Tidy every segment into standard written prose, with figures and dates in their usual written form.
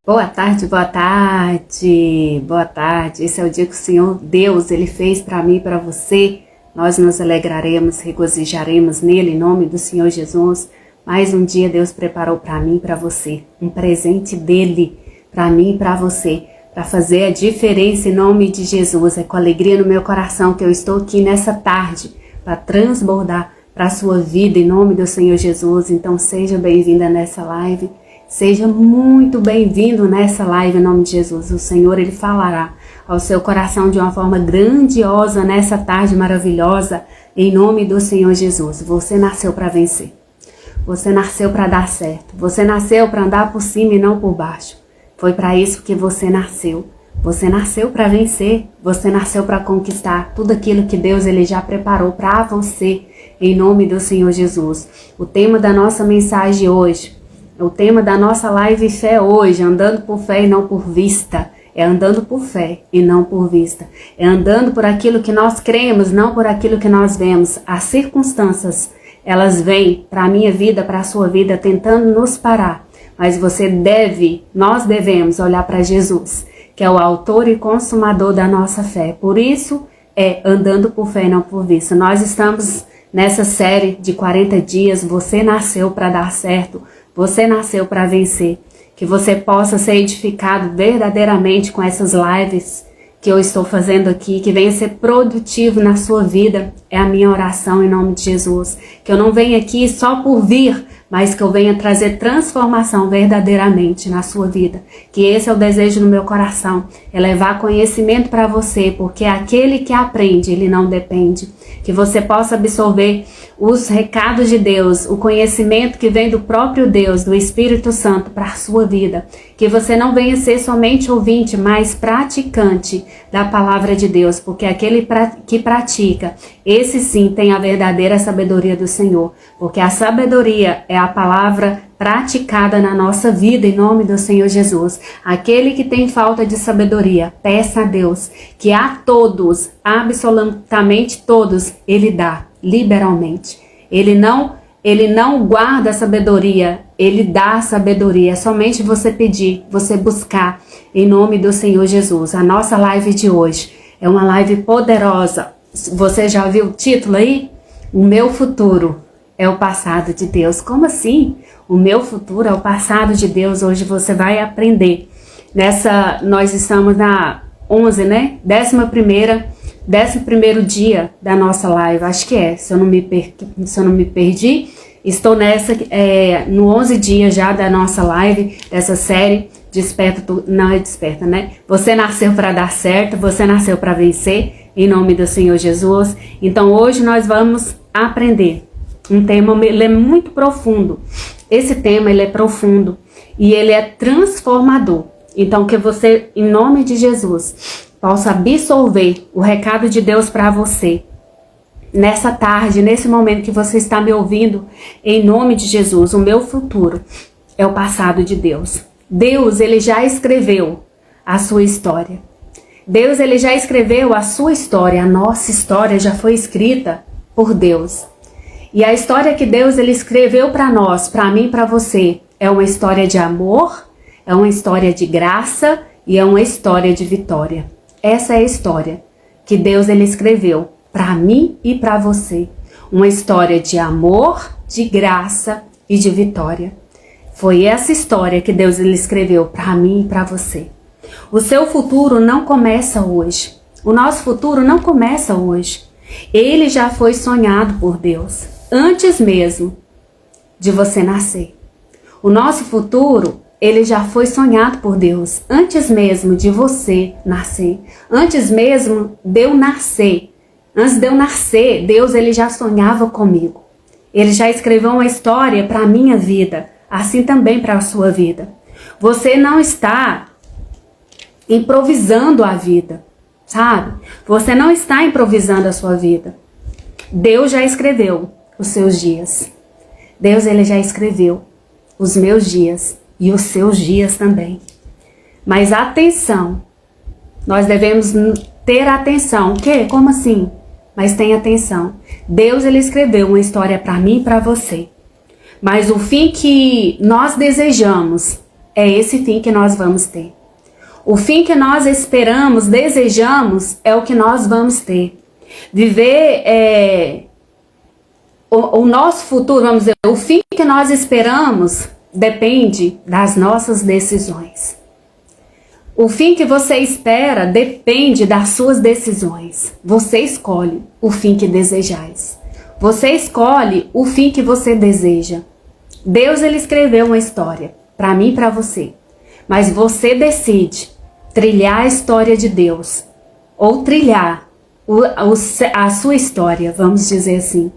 Boa tarde, boa tarde, boa tarde. Esse é o dia que o Senhor Deus, Ele fez para mim e para você. Nós nos alegraremos, regozijaremos nele, em nome do Senhor Jesus. Mais um dia Deus preparou para mim e para você. Um presente dele para mim e para você. Para fazer a diferença em nome de Jesus. É com alegria no meu coração que eu estou aqui nessa tarde para transbordar para a sua vida em nome do Senhor Jesus. Então seja bem-vinda nessa live. Seja muito bem-vindo nessa live em nome de Jesus. O Senhor, Ele falará ao seu coração de uma forma grandiosa nessa tarde maravilhosa em nome do Senhor Jesus. Você nasceu para vencer. Você nasceu para dar certo. Você nasceu para andar por cima e não por baixo. Foi para isso que você nasceu. Você nasceu para vencer. Você nasceu para conquistar tudo aquilo que Deus Ele já preparou para você em nome do Senhor Jesus. O tema da nossa mensagem hoje, o tema da nossa live Fé hoje, andando por fé e não por vista. É andando por fé e não por vista. É andando por aquilo que nós cremos, não por aquilo que nós vemos. As circunstâncias, elas vêm para a minha vida, para a sua vida, tentando nos parar. Mas nós devemos olhar para Jesus, que é o autor e consumador da nossa fé. Por isso, é andando por fé e não por vista. Nós estamos nessa série de 40 dias. Você nasceu para dar certo. Você nasceu para vencer. Que você possa ser edificado verdadeiramente com essas lives que eu estou fazendo aqui. Que venha ser produtivo na sua vida. É a minha oração em nome de Jesus. Que eu não venha aqui só por vir, mas que eu venha trazer transformação verdadeiramente na sua vida. Que esse é o desejo no meu coração. É levar conhecimento para você. Porque aquele que aprende, ele não depende. Que você possa absorver os recados de Deus, o conhecimento que vem do próprio Deus, do Espírito Santo para a sua vida. Que você não venha ser somente ouvinte, mas praticante da palavra de Deus. Porque aquele que pratica, esse sim tem a verdadeira sabedoria do Senhor. Porque a sabedoria é a palavra praticada na nossa vida em nome do Senhor Jesus. Aquele que tem falta de sabedoria, peça a Deus que a todos, absolutamente todos, Ele dá liberalmente. Ele não guarda a sabedoria, Ele dá a sabedoria. É somente você pedir, você buscar em nome do Senhor Jesus. A nossa live de hoje é uma live poderosa. Você já viu o título aí? O meu futuro é o passado de Deus. Como assim? O meu futuro é o passado de Deus. Hoje você vai aprender. Nós estamos na 11, né? 11º dia da nossa live. Acho que é, se eu não me perdi. Estou no 11 dias já da nossa live, dessa série. Não é desperta, né? Você nasceu para dar certo, você nasceu para vencer, em nome do Senhor Jesus. Então hoje nós vamos aprender um tema, ele é muito profundo. Esse tema, ele é profundo e ele é transformador. Então, que você, em nome de Jesus, possa absorver o recado de Deus para você. Nessa tarde, nesse momento que você está me ouvindo, em nome de Jesus, o meu futuro é o passado de Deus. Deus, Ele já escreveu a sua história. Deus, Ele já escreveu a sua história. A nossa história já foi escrita por Deus. E a história que Deus Ele escreveu para nós, para mim e para você, é uma história de amor, é uma história de graça e é uma história de vitória. Essa é a história que Deus Ele escreveu para mim e para você. Uma história de amor, de graça e de vitória. Foi essa história que Deus Ele escreveu para mim e para você. O seu futuro não começa hoje. O nosso futuro não começa hoje. Ele já foi sonhado por Deus. Antes mesmo de você nascer. O nosso futuro, ele já foi sonhado por Deus. Antes mesmo de você nascer. Antes mesmo de eu nascer. Antes de eu nascer, Deus ele já sonhava comigo. Ele já escreveu uma história para a minha vida. Assim também para a sua vida. Você não está improvisando a vida. Sabe? Você não está improvisando a sua vida. Deus já escreveu os seus dias. Deus ele já escreveu os meus dias e os seus dias também. Mas atenção, nós devemos ter atenção. O quê? Como assim? Mas tenha atenção. Deus ele escreveu uma história para mim e para você. Mas o fim que nós desejamos é esse fim que nós vamos ter. O fim que nós esperamos, desejamos, é o que nós vamos ter. Viver o nosso futuro, vamos dizer, o fim que nós esperamos depende das nossas decisões. O fim que você espera depende das suas decisões. Você escolhe o fim que desejais. Você escolhe o fim que você deseja. Deus, ele escreveu uma história para mim e para você. Mas você decide trilhar a história de Deus ou trilhar a sua história, vamos dizer assim.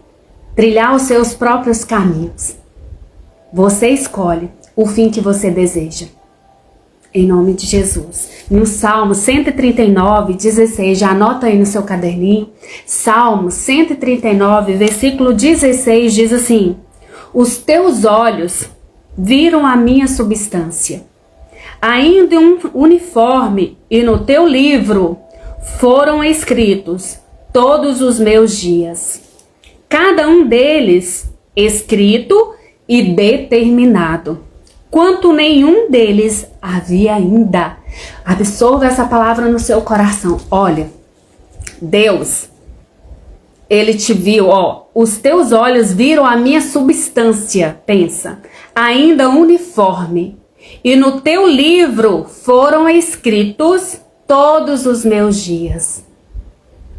Trilhar os seus próprios caminhos. Você escolhe o fim que você deseja. Em nome de Jesus. No Salmo 139, 16, já anota aí no seu caderninho. Salmo 139, versículo 16, diz assim: os teus olhos viram a minha substância, ainda um uniforme, e no teu livro foram escritos todos os meus dias, cada um deles escrito e determinado, quanto nenhum deles havia ainda. Absorva essa palavra no seu coração. Olha, Deus, ele te viu, os teus olhos viram a minha substância, pensa, ainda uniforme, e no teu livro foram escritos todos os meus dias.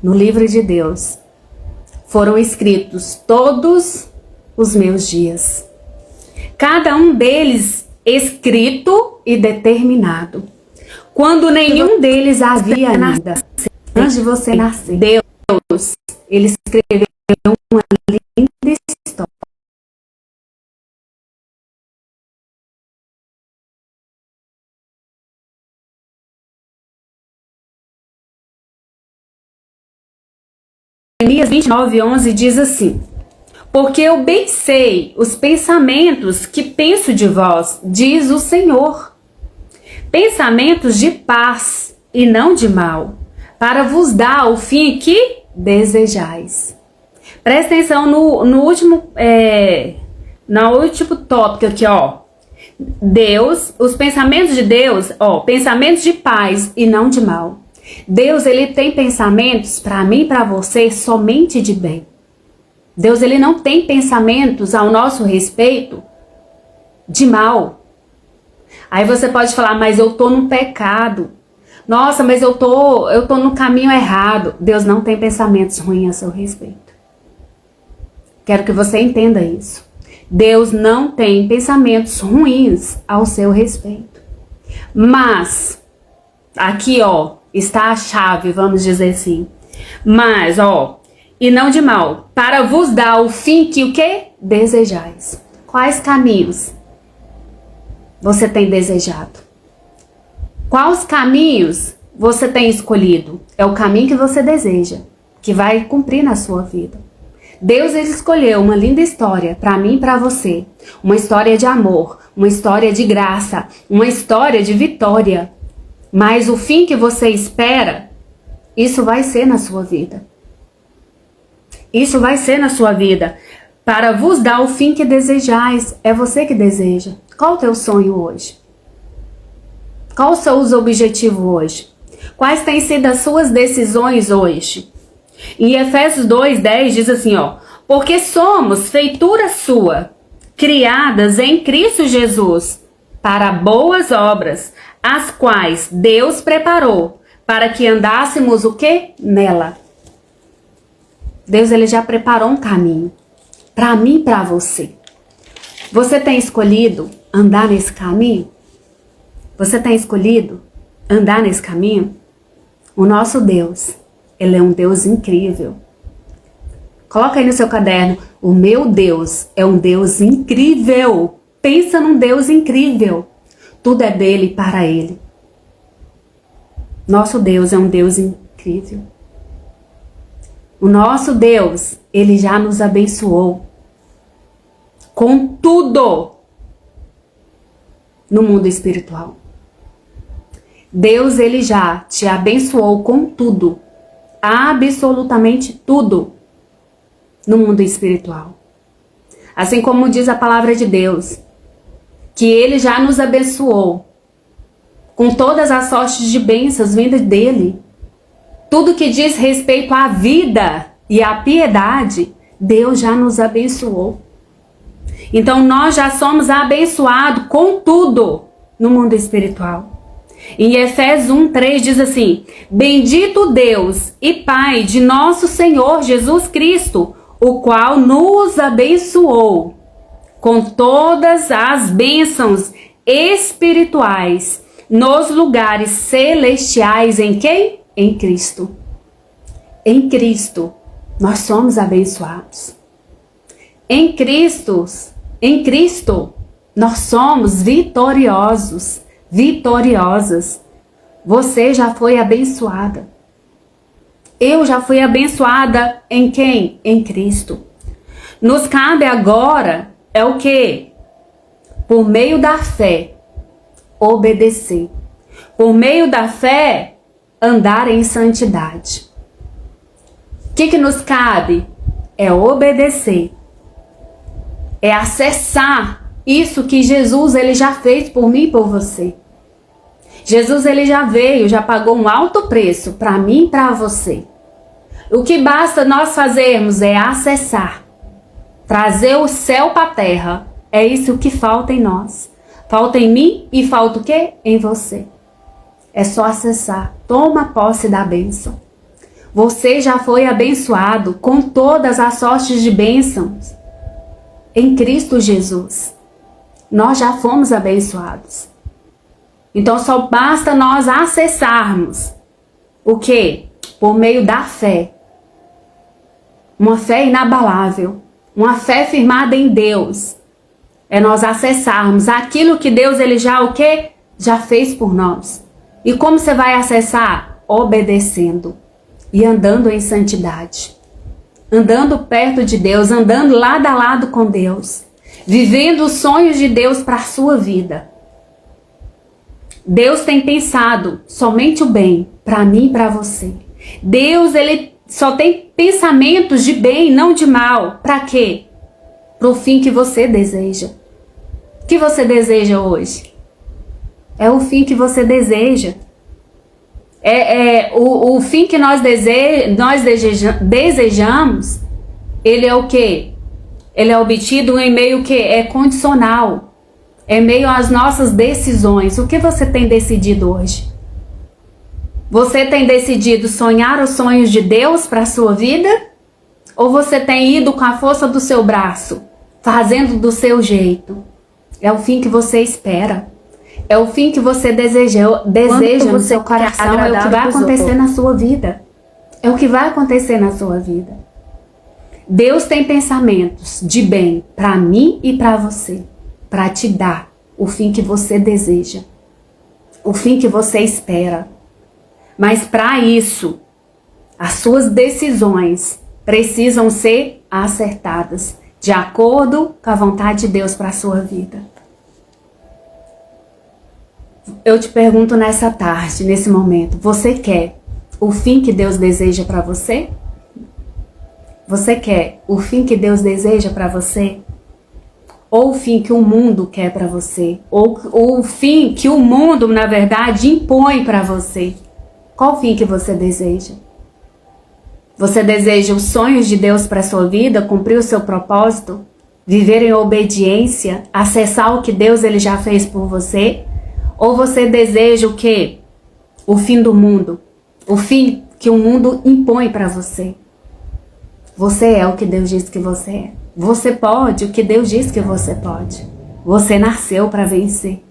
No livro de Deus foram escritos todos os meus dias, cada um deles escrito e determinado, quando nenhum deles havia ainda. Antes de você nascer, Deus, ele escreveu uma linda história. Jeremias 29:11 diz assim: porque eu bem sei os pensamentos que penso de vós, diz o Senhor, pensamentos de paz e não de mal, para vos dar o fim que desejais. Presta atenção no último tópico aqui, Deus, os pensamentos de Deus, pensamentos de paz e não de mal. Deus, ele tem pensamentos para mim e para você somente de bem. Deus, ele não tem pensamentos ao nosso respeito de mal. Aí você pode falar, mas eu tô no pecado. Nossa, mas eu tô no caminho errado. Deus não tem pensamentos ruins a seu respeito. Quero que você entenda isso. Deus não tem pensamentos ruins ao seu respeito. Mas, aqui, está a chave, vamos dizer assim. Mas, e não de mal, para vos dar o fim que o que? Desejais. Quais caminhos você tem desejado? Quais caminhos você tem escolhido? É o caminho que você deseja, que vai cumprir na sua vida. Deus, ele escolheu uma linda história para mim e para você. Uma história de amor, uma história de graça, uma história de vitória. Mas o fim que você espera, isso vai ser na sua vida. Isso vai ser na sua vida. Para vos dar o fim que desejais. É você que deseja. Qual o teu sonho hoje? Quais são os objetivos hoje? Quais têm sido as suas decisões hoje? Em Efésios 2:10 diz assim, porque somos feitura sua, criadas em Cristo Jesus, para boas obras, as quais Deus preparou, para que andássemos o quê? Nela. Deus, ele já preparou um caminho para mim e para você. Você tem escolhido andar nesse caminho? Você tem escolhido andar nesse caminho? O nosso Deus, ele é um Deus incrível. Coloca aí no seu caderno, o meu Deus é um Deus incrível. Pensa num Deus incrível. Tudo é dele e para ele. Nosso Deus é um Deus incrível. O nosso Deus, ele já nos abençoou com tudo no mundo espiritual. Deus, ele já te abençoou com tudo, absolutamente tudo no mundo espiritual. Assim como diz a palavra de Deus, que Ele já nos abençoou com todas as sortes de bênçãos vindas dEle. Tudo que diz respeito à vida e à piedade, Deus já nos abençoou. Então nós já somos abençoados com tudo no mundo espiritual. Em Efésios 1:3 diz assim: bendito Deus e Pai de nosso Senhor Jesus Cristo, o qual nos abençoou com todas as bênçãos espirituais nos lugares celestiais. Em quem? Em Cristo. Em Cristo nós somos abençoados. Em Cristo nós somos vitoriosos, vitoriosas. Você já foi abençoada. Eu já fui abençoada em quem? Em Cristo. Nos cabe agora é o quê? Por meio da fé, obedecer. Por meio da fé, andar em santidade. O que nos cabe? É obedecer. É acessar isso que Jesus ele já fez por mim e por você. Jesus ele já veio, já pagou um alto preço para mim e para você. O que basta nós fazermos é acessar. Trazer o céu para a terra. É isso que falta em nós. Falta em mim e falta o quê? Em você. É só acessar. Toma posse da bênção. Você já foi abençoado com todas as sortes de bênçãos em Cristo Jesus. Nós já fomos abençoados. Então só basta nós acessarmos o quê? Por meio da fé. Uma fé inabalável. Uma fé firmada em Deus. É nós acessarmos aquilo que Deus ele já o quê? Já fez por nós. E como você vai acessar? Obedecendo e andando em santidade. Andando perto de Deus, andando lado a lado com Deus. Vivendo os sonhos de Deus para a sua vida. Deus tem pensado somente o bem para mim e para você. Deus ele só tem pensamentos de bem, não de mal. Para quê? Para o fim que você deseja. O que você deseja hoje? É o fim que você deseja. O fim que nós desejamos, ele é o quê? Ele é obtido em meio que é condicional. É meio às nossas decisões. O que você tem decidido hoje? Você tem decidido sonhar os sonhos de Deus para a sua vida? Ou você tem ido com a força do seu braço, fazendo do seu jeito? É o fim que você espera. É o fim que você deseja no seu coração. É o que vai acontecer na sua vida. É o que vai acontecer na sua vida. Deus tem pensamentos de bem para mim e para você. Para te dar o fim que você deseja. O fim que você espera. Mas para isso, as suas decisões precisam ser acertadas. De acordo com a vontade de Deus para a sua vida. Eu te pergunto nessa tarde, nesse momento, você quer o fim que Deus deseja para você? Você quer o fim que Deus deseja para você? Ou o fim que o mundo quer para você? Ou o fim que o mundo, na verdade, impõe para você? Qual o fim que você deseja? Você deseja os sonhos de Deus para a sua vida, cumprir o seu propósito, viver em obediência, acessar o que Deus ele já fez por você? Ou você deseja o quê? O fim do mundo, o fim que o mundo impõe para você? Você é o que Deus diz que você é. Você pode o que Deus diz que você pode. Você nasceu para vencer.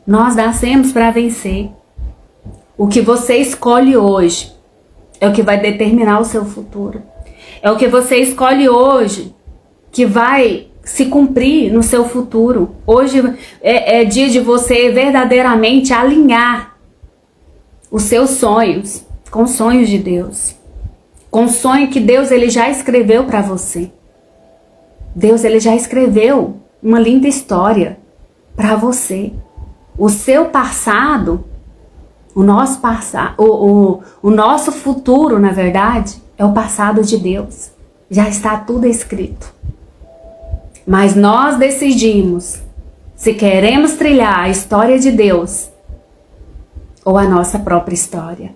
Nós nascemos para vencer. O que você escolhe hoje é o que vai determinar o seu futuro. É o que você escolhe hoje que vai se cumprir no seu futuro. Hoje é dia de você verdadeiramente alinhar os seus sonhos com os sonhos de Deus. Com o sonho que Deus ele já escreveu para você. Deus ele já escreveu uma linda história para você. O seu passado, o nosso futuro, na verdade, é o passado de Deus. Já está tudo escrito. Mas nós decidimos Se queremos trilhar a história de Deus ou a nossa própria história.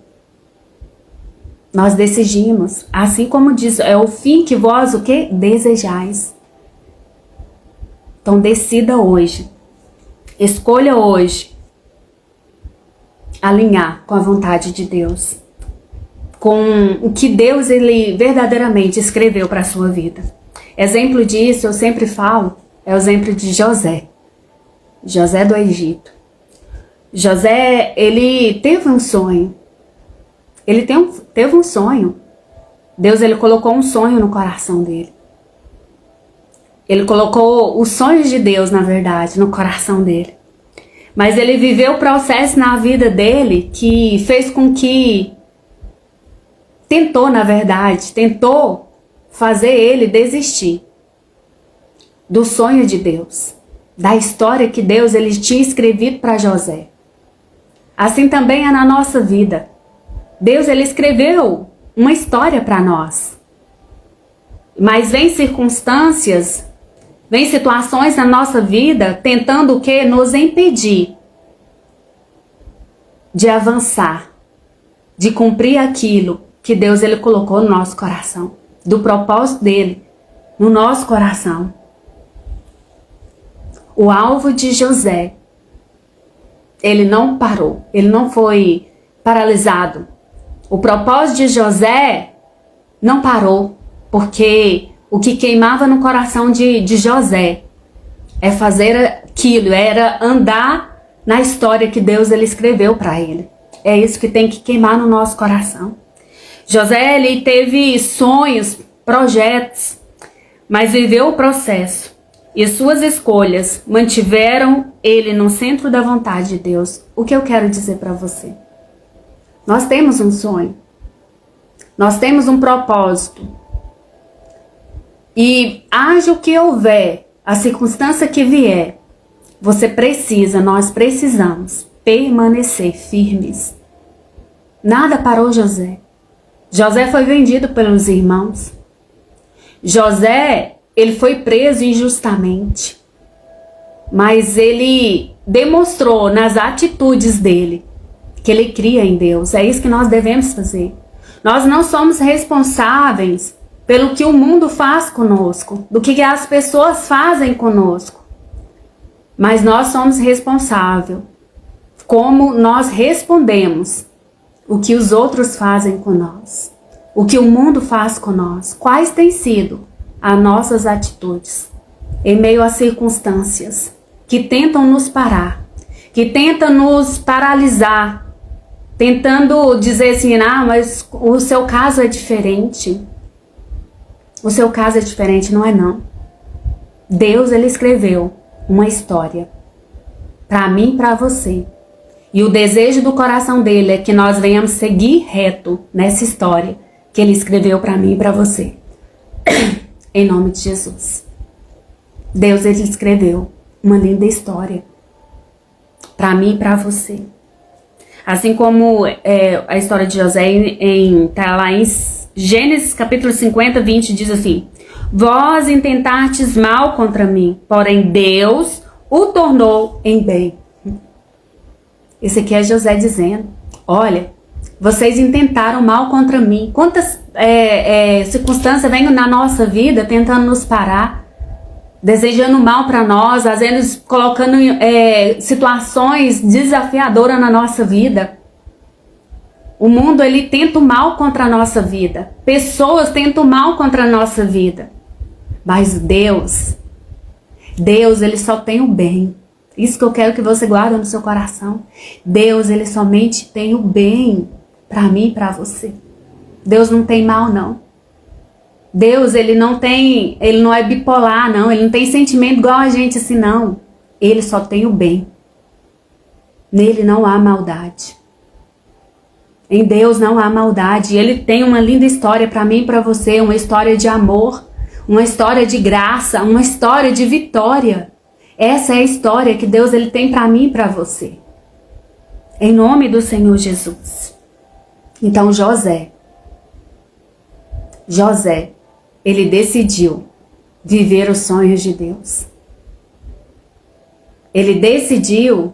Nós decidimos, assim como diz, é o fim que vós o que? Desejais. Então decida hoje, escolha hoje alinhar com a vontade de Deus, com o que Deus ele verdadeiramente escreveu para a sua vida. Exemplo disso, eu sempre falo, é o exemplo de José. José do Egito. José, ele teve um sonho. Ele teve um sonho. Deus, ele colocou um sonho no coração dele. Ele colocou os sonhos de Deus, na verdade, no coração dele. Mas ele viveu o processo na vida dele que fez com que tentou fazer ele desistir do sonho de Deus, da história que Deus ele tinha escrevido para José. Assim também é na nossa vida. Deus ele escreveu uma história para nós. Mas vem circunstâncias, vem situações na nossa vida tentando o quê? Nos impedir de avançar, de cumprir aquilo que Deus ele colocou no nosso coração, do propósito dele no nosso coração. O alvo de José, ele não parou, ele não foi paralisado. O propósito de José não parou, porque o que queimava no coração de José é fazer aquilo, era andar na história que Deus ele escreveu para ele. É isso que tem que queimar no nosso coração. José ele teve sonhos, projetos, mas viveu o processo. E suas escolhas mantiveram ele no centro da vontade de Deus. O que eu quero dizer para você? Nós temos um sonho. Nós temos um propósito. E haja o que houver, a circunstância que vier, nós precisamos permanecer firmes. Nada parou José. José foi vendido pelos irmãos. José, ele foi preso injustamente. Mas ele demonstrou nas atitudes dele que ele cria em Deus. É isso que nós devemos fazer. Nós não somos responsáveis pelo que o mundo faz conosco, do que as pessoas fazem conosco. Mas nós somos responsáveis como nós respondemos o que os outros fazem com nós, o que o mundo faz com nós. Quais têm sido as nossas atitudes em meio às circunstâncias que tentam nos parar, que tentam nos paralisar, tentando dizer assim, mas o seu caso é diferente. O seu caso é diferente, não é não. Deus, ele escreveu uma história para mim e para você. E o desejo do coração dele é que nós venhamos seguir reto nessa história que ele escreveu para mim e para você. Em nome de Jesus. Deus, ele escreveu uma linda história para mim e para você. Assim como a história de José tá lá em Gênesis capítulo 50, 20, diz assim: vós intentastes mal contra mim, porém Deus o tornou em bem. Esse aqui é José dizendo: olha, vocês intentaram mal contra mim. Quantas circunstâncias vêm na nossa vida tentando nos parar, desejando mal para nós, às vezes colocando situações desafiadoras na nossa vida. O mundo, ele tenta o mal contra a nossa vida. Pessoas tentam o mal contra a nossa vida. Mas Deus, ele só tem o bem. Isso que eu quero que você guarde no seu coração. Deus, ele somente tem o bem para mim e para você. Deus não tem mal, não. Deus, ele não é bipolar, não. Ele não tem sentimento igual a gente assim, não. Ele só tem o bem. Nele não há maldade. Em Deus não há maldade. Ele tem uma linda história para mim e para você. Uma história de amor. Uma história de graça. Uma história de vitória. Essa é a história que Deus ele tem para mim e para você. Em nome do Senhor Jesus. Então José, ele decidiu viver os sonhos de Deus. Ele decidiu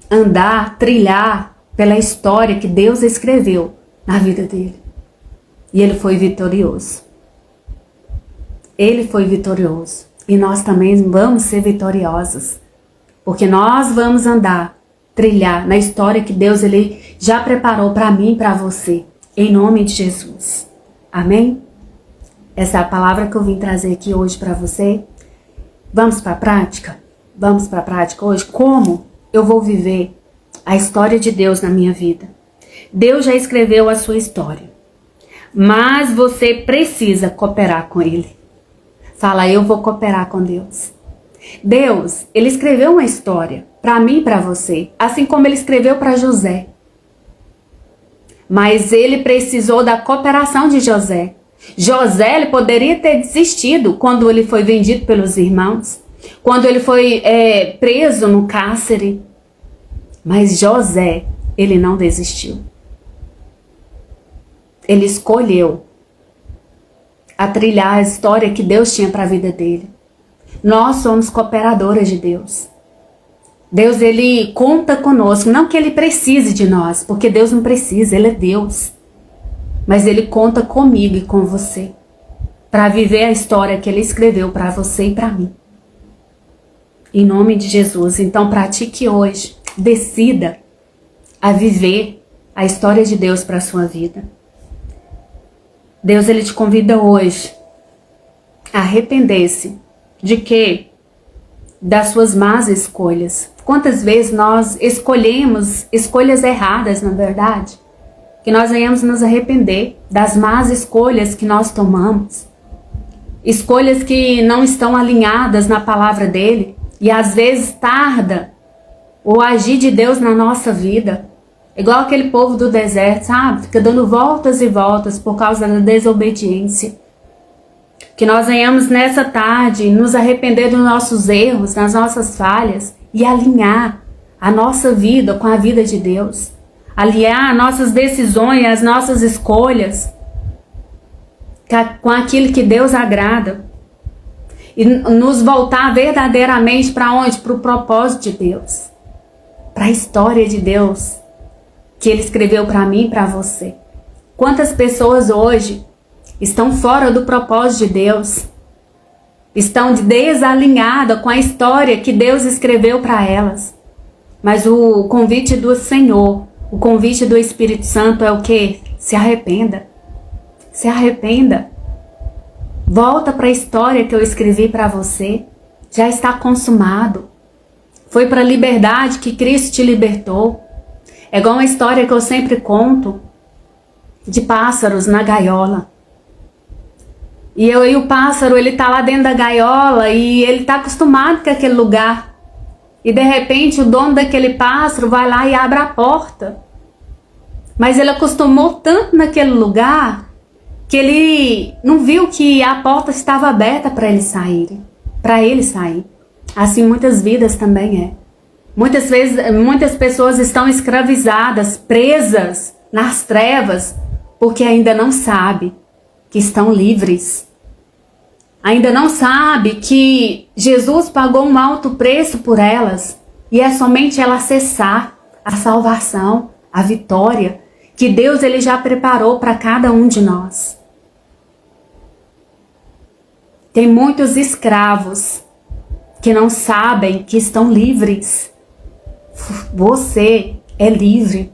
andar, trilhar pela história que Deus escreveu na vida dele. E ele foi vitorioso. Ele foi vitorioso. E nós também vamos ser vitoriosos. Porque nós vamos andar, trilhar na história que Deus ele já preparou para mim e para você. Em nome de Jesus. Amém? Essa é a palavra que eu vim trazer aqui hoje para você. Vamos para a prática? Vamos para a prática hoje? Como eu vou viver a história de Deus na minha vida? Deus já escreveu a sua história. Mas você precisa cooperar com Ele. Fala, eu vou cooperar com Deus. Deus, Ele escreveu uma história para mim e para você, assim como Ele escreveu para José. Mas Ele precisou da cooperação de José. José, ele poderia ter desistido quando ele foi vendido pelos irmãos, quando ele foi preso no cárcere. Mas José, ele não desistiu. Ele escolheu a trilhar a história que Deus tinha para a vida dele. Nós somos cooperadoras de Deus. Deus, ele conta conosco, não que ele precise de nós, porque Deus não precisa, ele é Deus. Mas ele conta comigo e com você para viver a história que ele escreveu para você e para mim. Em nome de Jesus. Então pratique hoje, decida a viver a história de Deus para a sua vida. Deus, ele te convida hoje a arrepender-se de quê? Das suas más escolhas. Quantas vezes nós escolhemos escolhas erradas, na verdade? Que nós venhamos nos arrepender das más escolhas que nós tomamos. Escolhas que não estão alinhadas na palavra dele. E às vezes tarda o agir de Deus na nossa vida. Igual aquele povo do deserto, sabe? Fica dando voltas e voltas por causa da desobediência. Que nós venhamos nessa tarde nos arrepender dos nossos erros, das nossas falhas e alinhar a nossa vida com a vida de Deus. Alinhar nossas decisões, as nossas escolhas com aquilo que Deus agrada. E nos voltar verdadeiramente para onde? Para o propósito de Deus. Para a história de Deus que Ele escreveu para mim e para você. Quantas pessoas hoje estão fora do propósito de Deus? Estão desalinhadas com a história que Deus escreveu para elas. Mas o convite do Senhor, o convite do Espírito Santo é o quê? Se arrependa. Se arrependa. Volta para a história que eu escrevi para você. Já está consumado. Foi para a liberdade que Cristo te libertou. É igual uma história que eu sempre conto de pássaros na gaiola. E o pássaro, ele tá lá dentro da gaiola e ele tá acostumado com aquele lugar. E de repente o dono daquele pássaro vai lá e abre a porta. Mas ele acostumou tanto naquele lugar que ele não viu que a porta estava aberta para ele sair. Para ele sair. Assim muitas vidas também é. Muitas vezes, muitas pessoas estão escravizadas, presas nas trevas, porque ainda não sabem que estão livres. Ainda não sabe que Jesus pagou um alto preço por elas e é somente ela acessar a salvação, a vitória que Deus ele já preparou para cada um de nós. Tem muitos escravos que não sabem que estão livres. Você é livre.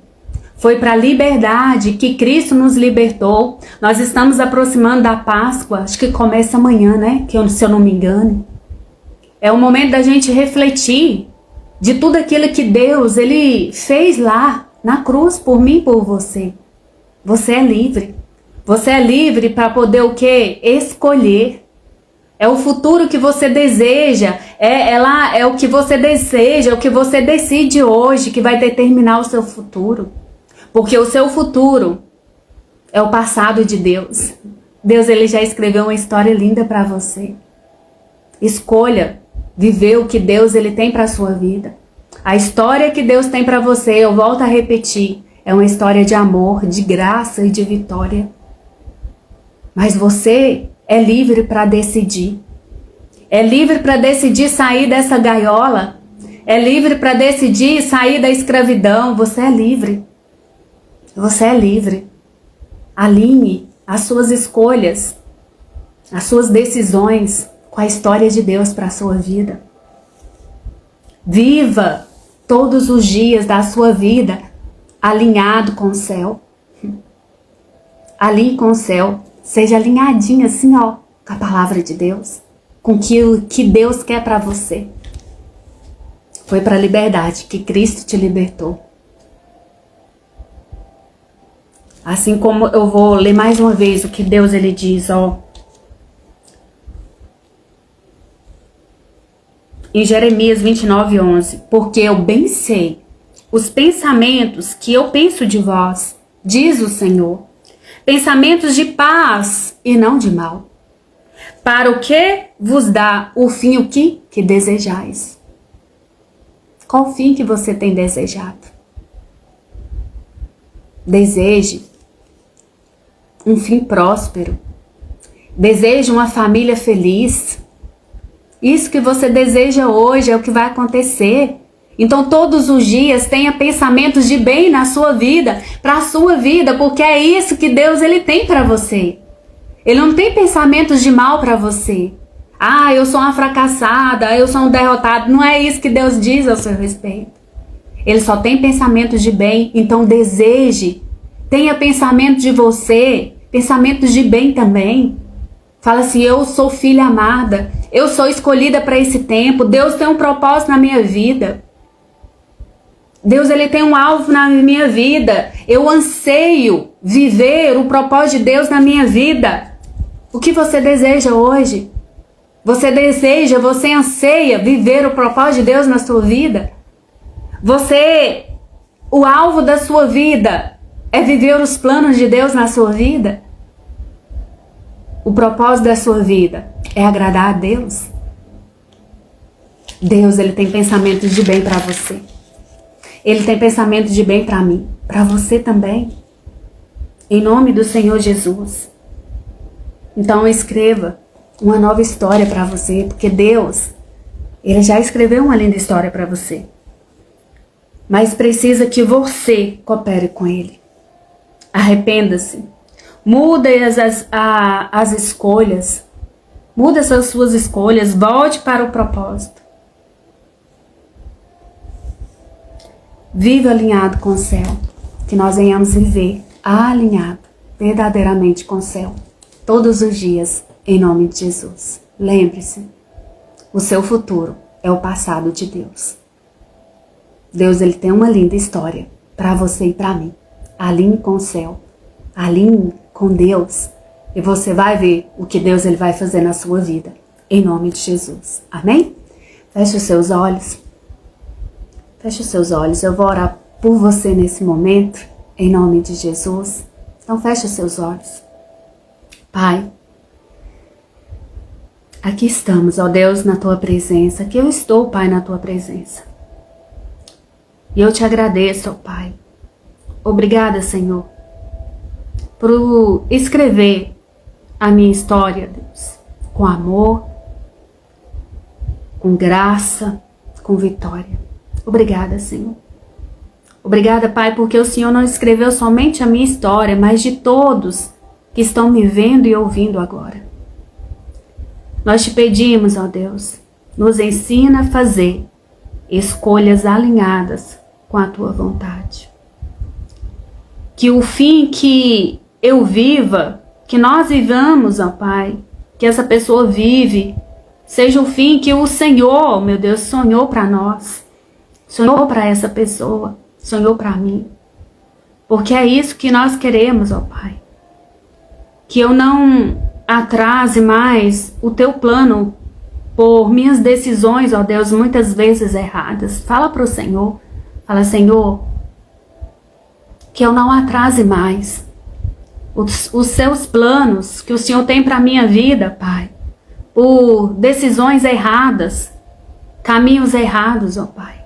Foi para a liberdade que Cristo nos libertou. Nós estamos aproximando da Páscoa, acho que começa amanhã, né? Se eu não me engano. É o momento da gente refletir de tudo aquilo que Deus ele fez lá na cruz por mim e por você. Você é livre. Você é livre para poder o quê? Escolher. É o futuro que você deseja, é o que você deseja, é o que você decide hoje que vai determinar o seu futuro. Porque o seu futuro é o passado de Deus. Deus ele já escreveu uma história linda para você. Escolha viver o que Deus ele tem para a sua vida. A história que Deus tem para você, eu volto a repetir, é uma história de amor, de graça e de vitória. Mas você é livre para decidir. É livre para decidir sair dessa gaiola. É livre para decidir sair da escravidão. Você é livre. Você é livre. Alinhe as suas escolhas, as suas decisões com a história de Deus para a sua vida. Viva todos os dias da sua vida alinhado com o céu. Alinhe com o céu. Seja alinhadinho assim, ó, com a palavra de Deus. Com o que Deus quer para você. Foi para a liberdade que Cristo te libertou. Assim como eu vou ler mais uma vez o que Deus ele diz, ó. Em Jeremias 29:11. Porque eu bem sei os pensamentos que eu penso de vós, diz o Senhor. Pensamentos de paz e não de mal. Para o que vos dá o fim o que desejais. Qual fim que você tem desejado? Deseje um fim próspero. Deseje uma família feliz. Isso que você deseja hoje é o que vai acontecer. Então todos os dias tenha pensamentos de bem na sua vida, para a sua vida, porque é isso que Deus ele tem para você. Ele não tem pensamentos de mal para você. Ah, eu sou uma fracassada, eu sou um derrotado. Não é isso que Deus diz ao seu respeito. Ele só tem pensamentos de bem, então deseje. Tenha pensamento de você, pensamentos de bem também. Fala assim, eu sou filha amada, eu sou escolhida para esse tempo, Deus tem um propósito na minha vida. Deus ele tem um alvo na minha vida. Eu anseio viver o propósito de Deus na minha vida. O que você deseja hoje? Você deseja, você anseia viver o propósito de Deus na sua vida? O alvo da sua vida é viver os planos de Deus na sua vida? O propósito da sua vida é agradar a Deus? Deus, ele tem pensamentos de bem para você. Ele tem pensamentos de bem para mim, para você também. Em nome do Senhor Jesus. Então escreva uma nova história para você, porque Deus, ele já escreveu uma linda história para você. Mas precisa que você coopere com ele. Arrependa-se. Muda as escolhas. Muda as suas escolhas. Volte para o propósito. Viva alinhado com o céu. Que nós venhamos viver alinhado verdadeiramente com o céu. Todos os dias, em nome de Jesus. Lembre-se, o seu futuro é o passado de Deus. Deus ele tem uma linda história para você e para mim. Alinhe com o céu. Alinhe com Deus. E você vai ver o que Deus ele vai fazer na sua vida. Em nome de Jesus. Amém? Feche os seus olhos. Feche os seus olhos. Eu vou orar por você nesse momento. Em nome de Jesus. Então feche os seus olhos. Pai. Aqui estamos, ó Deus, na tua presença. Aqui eu estou, Pai, na tua presença. E eu te agradeço, ó Pai. Obrigada, Senhor, por escrever a minha história, Deus, com amor, com graça, com vitória. Obrigada, Senhor. Obrigada, Pai, porque o Senhor não escreveu somente a minha história, mas de todos que estão me vendo e ouvindo agora. Nós te pedimos, ó Deus, nos ensina a fazer escolhas alinhadas com a tua vontade. Que o fim que eu viva, que nós vivamos, ó Pai, que essa pessoa vive, seja o fim que o Senhor, meu Deus, sonhou para nós, sonhou para essa pessoa, sonhou para mim. Porque é isso que nós queremos, ó Pai. Que eu não atrase mais o teu plano por minhas decisões, ó Deus, muitas vezes erradas. Fala para o Senhor, fala, Senhor, que eu não atrase mais os seus planos que o Senhor tem para minha vida, Pai, por decisões erradas, caminhos errados, ó Pai.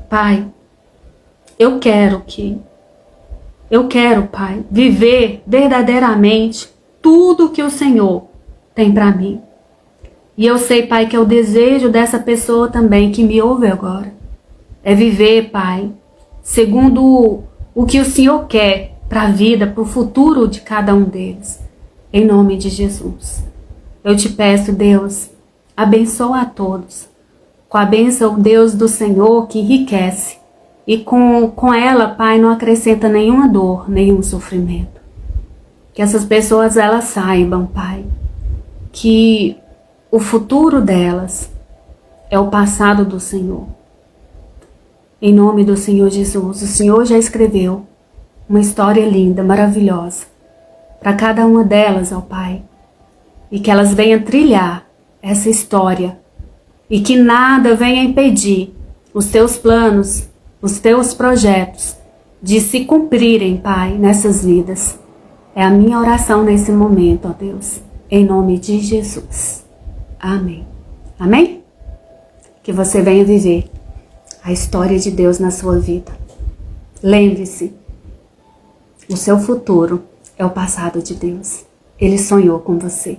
Pai, eu quero, Pai, viver verdadeiramente tudo que o Senhor tem para mim. E eu sei, Pai, que é o desejo dessa pessoa também que me ouve agora. É viver, Pai, segundo o que o Senhor quer para a vida, para o futuro de cada um deles. Em nome de Jesus. Eu te peço, Deus, abençoa a todos. Com a bênção, Deus, do Senhor que enriquece. E com ela, Pai, não acrescenta nenhuma dor, nenhum sofrimento. Que essas pessoas, elas saibam, Pai, que o futuro delas é o passado do Senhor. Em nome do Senhor Jesus, o Senhor já escreveu uma história linda, maravilhosa, para cada uma delas, ó Pai. E que elas venham trilhar essa história. E que nada venha impedir os teus planos, os teus projetos de se cumprirem, Pai, nessas vidas. É a minha oração nesse momento, ó Deus, em nome de Jesus. Amém. Amém? Que você venha viver a história de Deus na sua vida. Lembre-se, o seu futuro é o passado de Deus. Ele sonhou com você.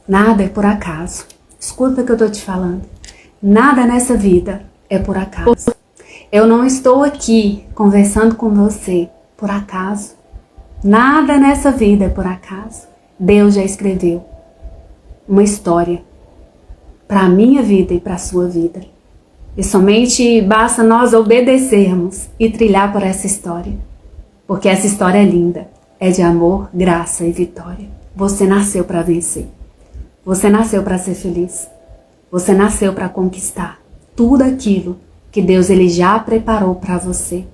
Nada é por acaso. Escuta o que eu estou te falando. Nada nessa vida é por acaso. Eu não estou aqui conversando com você por acaso. Nada nessa vida é por acaso. Deus já escreveu uma história para a minha vida e para a sua vida. E somente basta nós obedecermos e trilhar por essa história. Porque essa história é linda. É de amor, graça e vitória. Você nasceu para vencer. Você nasceu para ser feliz. Você nasceu para conquistar tudo aquilo que Deus ele já preparou para você.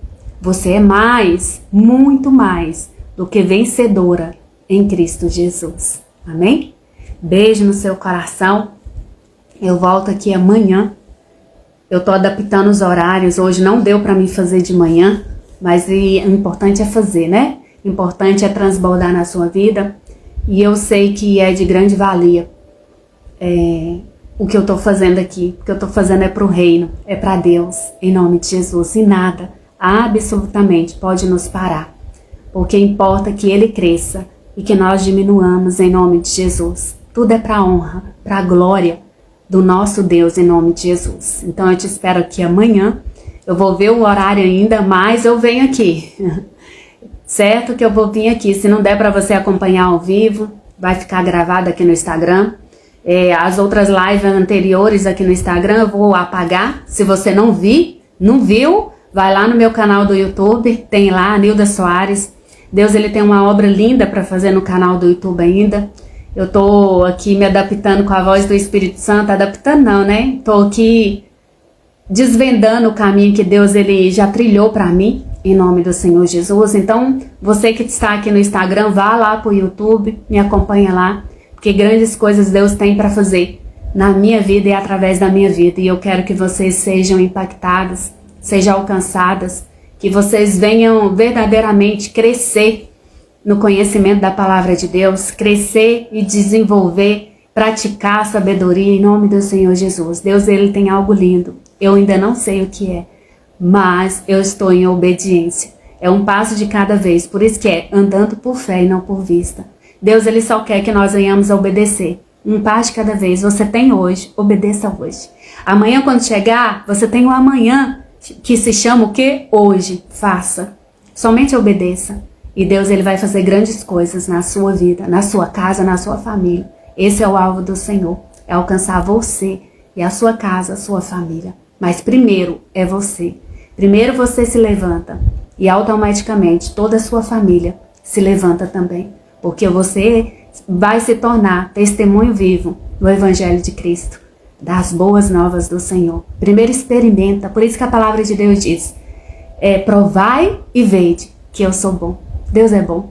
Você é mais, muito mais do que vencedora em Cristo Jesus. Amém? Beijo no seu coração. Eu volto aqui amanhã. Eu estou adaptando os horários. Hoje não deu para mim fazer de manhã, mas o importante é fazer, né? O importante é transbordar na sua vida. E eu sei que é de grande valia o que eu estou fazendo aqui. O que eu estou fazendo é para o reino, é para Deus, em nome de Jesus. E nada, absolutamente, pode nos parar. Porque importa que Ele cresça e que nós diminuamos em nome de Jesus. Tudo é para a honra, para a glória do nosso Deus em nome de Jesus. Então eu te espero aqui amanhã. Eu vou ver o horário ainda, mas eu venho aqui. Certo que eu vou vir aqui. Se não der para você acompanhar ao vivo, vai ficar gravado aqui no Instagram. As outras lives anteriores aqui no Instagram eu vou apagar. Se você não viu, vai lá no meu canal do YouTube. Tem lá, Nilda Soares. Deus ele tem uma obra linda para fazer no canal do YouTube ainda. Eu tô aqui me adaptando com a voz do Espírito Santo. Adaptando não, né? Tô aqui desvendando o caminho que Deus ele já trilhou para mim. Em nome do Senhor Jesus. Então, você que está aqui no Instagram, vá lá pro YouTube, me acompanha lá, porque grandes coisas Deus tem para fazer na minha vida e através da minha vida. E eu quero que vocês sejam impactadas, sejam alcançadas, que vocês venham verdadeiramente crescer no conhecimento da palavra de Deus, crescer e desenvolver, praticar a sabedoria em nome do Senhor Jesus. Deus, ele tem algo lindo. Eu ainda não sei o que é, mas eu estou em obediência. É um passo de cada vez. Por isso que é andando por fé e não por vista. Deus ele só quer que nós venhamos a obedecer. Um passo de cada vez. Você tem hoje, obedeça hoje. Amanhã quando chegar, você tem o amanhã, que se chama o quê? Hoje. Faça. Somente obedeça. E Deus ele vai fazer grandes coisas na sua vida, na sua casa, na sua família. Esse é o alvo do Senhor. É alcançar você e a sua casa, a sua família. Mas primeiro é você. Primeiro você se levanta e automaticamente toda a sua família se levanta também. Porque você vai se tornar testemunho vivo do Evangelho de Cristo, das boas novas do Senhor. Primeiro experimenta, por isso que a palavra de Deus diz, provai e vede que eu sou bom. Deus é bom.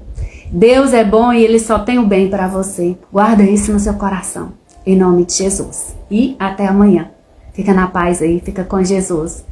Deus é bom e Ele só tem o bem para você. Guarda isso no seu coração, em nome de Jesus. E até amanhã. Fica na paz aí, fica com Jesus.